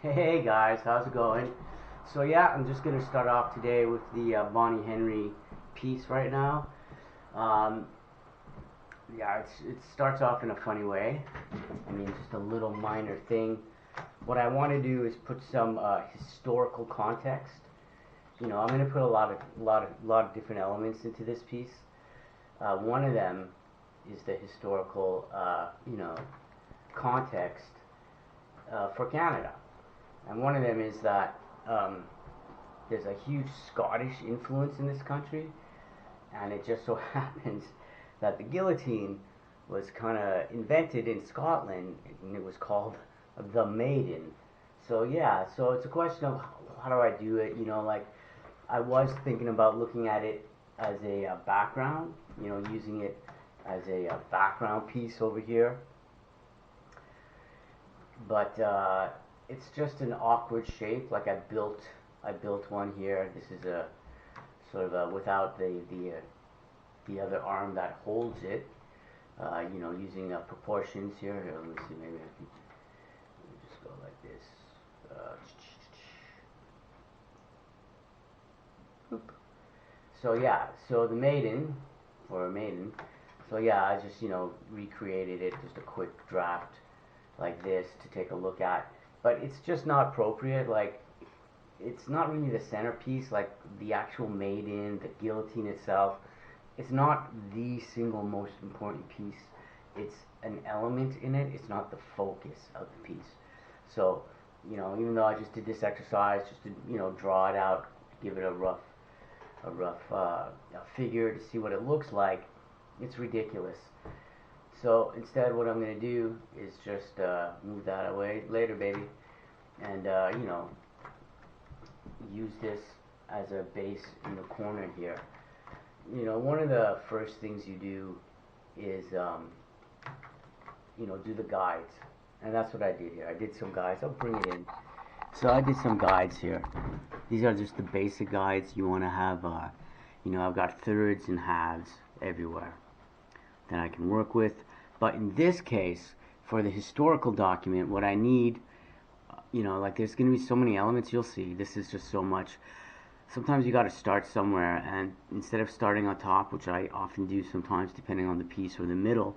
Hey guys, how's it going? So yeah, I'm just gonna start off today with the Bonnie Henry piece right now. Um, yeah, it starts off in a funny way. I mean, just a little minor thing. What I want to do is put some historical context. I'm gonna put a lot of different elements into this piece. One of them is the historical, context for Canada. And one of them is that there's a huge Scottish influence in this country, and it just so happens that the guillotine was kind of invented in Scotland, and it was called the Maiden. So yeah, so it's a question of how do I do it? Like I was thinking about looking at it as a background, using it as a background piece over here, but it's just an awkward shape. Like I built one here. This is a sort of without the other arm that holds it. Using proportions here. Here, let me see. Maybe I can let me just go like this. Uh, so yeah, so the maiden or a maiden. So yeah, I just recreated it, just a quick draft like this to take a look at. But it's just not appropriate. Like it's not really the centerpiece. Like the actual maiden, the guillotine itself, it's not the single most important piece. It's an element in it. It's not the focus of the piece. So, even though I just did this exercise just to, draw it out, give it a rough figure to see what it looks like, it's ridiculous. So instead, what I'm going to do is just move that away later, baby, and use this as a base in the corner here. One of the first things you do is, do the guides. And that's what I did here. I did some guides. I'll bring it in. So I did some guides here. These are just the basic guides. You want to have, I've got thirds and halves everywhere that I can work with. But in this case, for the historical document, what I need, like there's going to be so many elements. You'll see. This is just so much. Sometimes you got to start somewhere, and instead of starting on top, which I often do sometimes depending on the piece, or the middle,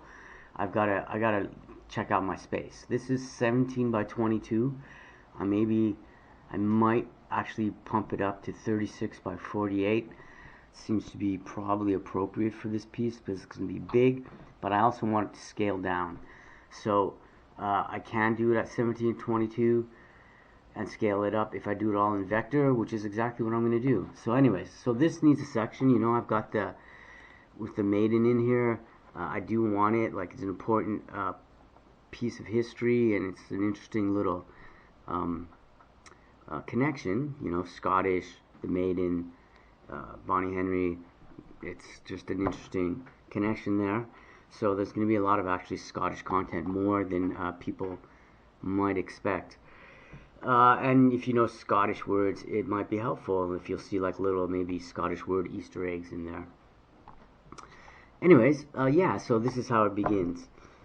I gotta check out my space. This is 17 by 22. Maybe I might actually pump it up to 36 by 48. Seems to be probably appropriate for this piece because it's going to be big, but I also want it to scale down. So I can do it at 17-22 and scale it up if I do it all in vector, which is exactly what I'm going to do. So anyways, so this needs a section. I've got with the maiden in here. I do want it, like it's an important piece of history, and it's an interesting little connection. Scottish, the maiden, Bonnie Henry. It's just an interesting connection there. So there's going to be a lot of actually Scottish content, more than people might expect. And if you know Scottish words, it might be helpful if you'll see like little maybe Scottish word Easter eggs in there. Anyways, yeah, so this is how it begins.